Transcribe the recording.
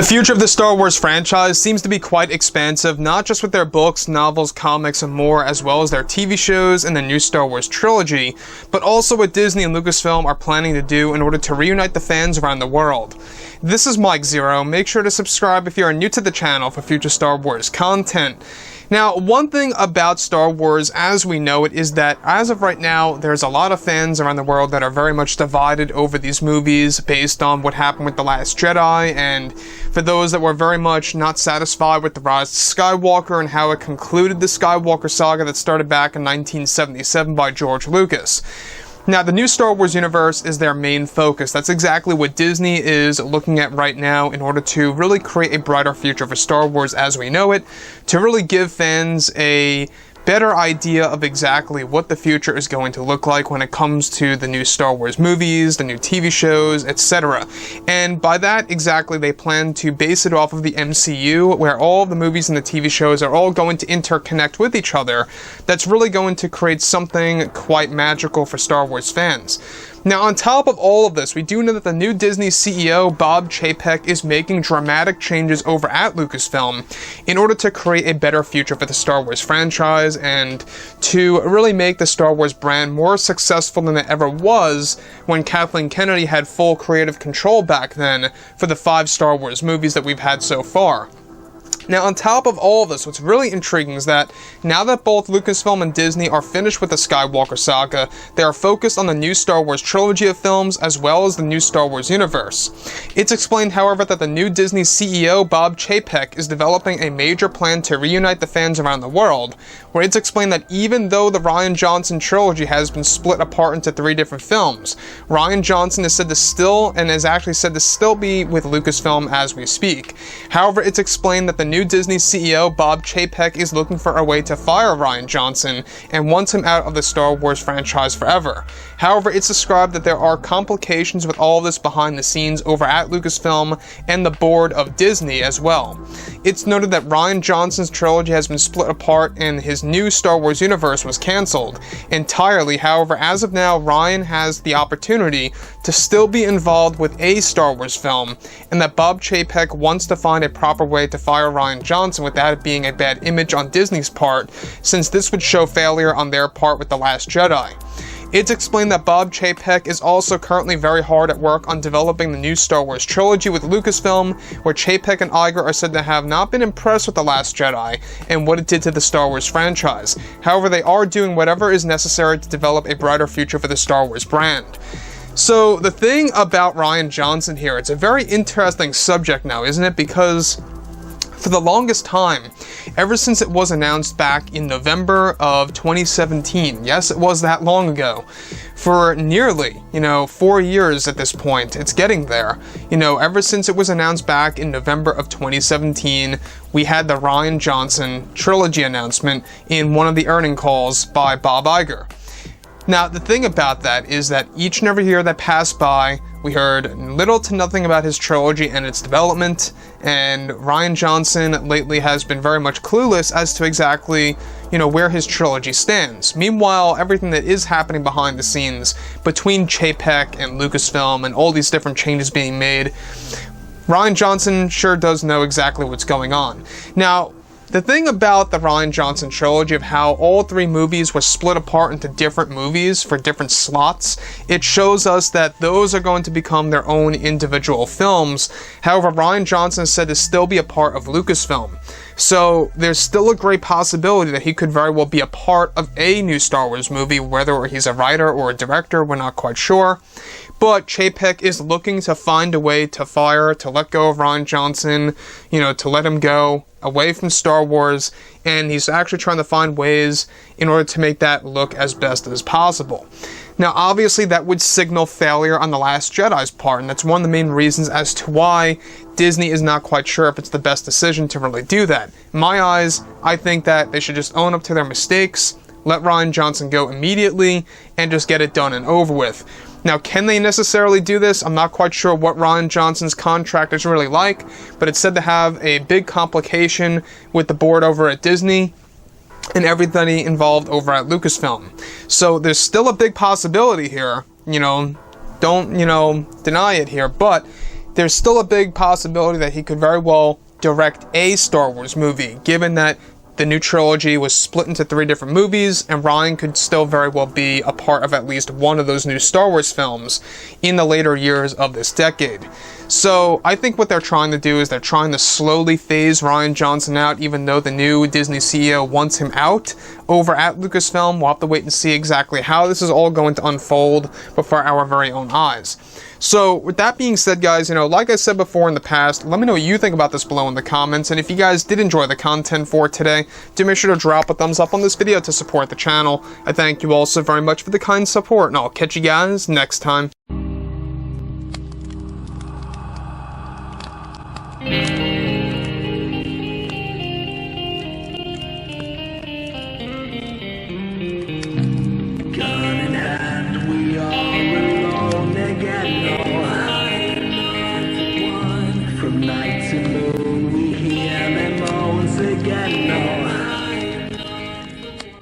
future of the Star Wars franchise seems to be quite expansive, not just with their books, novels, comics, and more, as well as their TV shows and the new Star Wars trilogy, but also what Disney and Lucasfilm are planning to do in order to reunite the fans around the world. This is Mike Zero. Make sure to subscribe if you are new to the channel for future Star Wars content. Now, one thing about Star Wars as we know it is that, as of right now, there's a lot of fans around the world that are very much divided over these movies based on what happened with The Last Jedi, and for those that were very much not satisfied with The Rise of Skywalker and how it concluded the Skywalker saga that started back in 1977 by George Lucas. Now, the new Star Wars universe is their main focus. That's exactly what Disney is looking at right now in order to really create a brighter future for Star Wars as we know it, to really give fans a better idea of exactly what the future is going to look like when it comes to the new Star Wars movies, the new TV shows, etc. And by that, exactly, they plan to base it off of the MCU, where all of the movies and the TV shows are all going to interconnect with each other. That's really going to create something quite magical for Star Wars fans. Now, on top of all of this, we do know that the new Disney CEO, Bob Chapek, is making dramatic changes over at Lucasfilm in order to create a better future for the Star Wars franchise and to really make the Star Wars brand more successful than it ever was when Kathleen Kennedy had full creative control back then for the 5 Star Wars movies that we've had so far. Now, on top of all of this, what's really intriguing is that now that both Lucasfilm and Disney are finished with the Skywalker saga, they are focused on the new Star Wars trilogy of films as well as the new Star Wars universe. It's explained, however, that the new Disney CEO, Bob Chapek, is developing a major plan to reunite the fans around the world, where it's explained that even though the Rian Johnson trilogy has been split apart into 3 different films, Rian Johnson is said to still, and is actually said to still be with Lucasfilm as we speak. However, it's explained that the new Disney CEO, Bob Chapek, is looking for a way to fire Rian Johnson and wants him out of the Star Wars franchise forever. However, it's described that there are complications with all of this behind the scenes over at Lucasfilm and the board of Disney as well. It's noted that Rian Johnson's trilogy has been split apart and his new Star Wars universe was cancelled entirely. However, as of now, Rian has the opportunity to still be involved with a Star Wars film, and that Bob Chapek wants to find a proper way to fire Rian Johnson without it being a bad image on Disney's part, since this would show failure on their part with The Last Jedi. It's explained that Bob Chapek is also currently very hard at work on developing the new Star Wars trilogy with Lucasfilm, where Chapek and Iger are said to have not been impressed with The Last Jedi and what it did to the Star Wars franchise. However, they are doing whatever is necessary to develop a brighter future for the Star Wars brand. So, the thing about Rian Johnson here, it's a very interesting subject now, isn't it? Because for the longest time, ever since it was announced back in November of 2017, yes, it was that long ago, for nearly, 4 years at this point, it's getting there. Ever since it was announced back in November of 2017, we had the Rian Johnson trilogy announcement in one of the earnings calls by Bob Iger. Now, the thing about that is that each and every year that passed by, we heard little to nothing about his trilogy and its development, and Rian Johnson lately has been very much clueless as to exactly, where his trilogy stands. Meanwhile, everything that is happening behind the scenes between Chapek and Lucasfilm and all these different changes being made, Rian Johnson sure does know exactly what's going on. Now, the thing about the Rian Johnson trilogy of how all 3 movies were split apart into different movies for different slots, it shows us that those are going to become their own individual films. However, Rian Johnson is said to still be a part of Lucasfilm. So there's still a great possibility that he could very well be a part of a new Star Wars movie, whether he's a writer or a director, we're not quite sure. But Chapek is looking to find a way to let go of Rian Johnson, to let him go away from Star Wars, and he's actually trying to find ways in order to make that look as best as possible. Now, obviously, that would signal failure on The Last Jedi's part, and that's one of the main reasons as to why Disney is not quite sure if it's the best decision to really do that. In my eyes, I think that they should just own up to their mistakes, let Rian Johnson go immediately, and just get it done and over with. Now, can they necessarily do this? I'm not quite sure what Rian Johnson's contract is really like, but it's said to have a big complication with the board over at Disney and everybody involved over at Lucasfilm. So there's still a big possibility here, don't, deny it here, but there's still a big possibility that he could very well direct a Star Wars movie, given that the new trilogy was split into 3 different movies, and Rian could still very well be a part of at least one of those new Star Wars films in the later years of this decade. So I think what they're trying to do is they're trying to slowly phase Rian Johnson out, even though the new Disney CEO wants him out over at Lucasfilm. We'll have to wait and see exactly how this is all going to unfold before our very own eyes. So with that being said, guys, like I said before in the past, let me know what you think about this below in the comments, and if you guys did enjoy the content for today, do make sure to drop a thumbs up on this video to support the channel. I thank you all so very much for the kind support, and I'll catch you guys next time.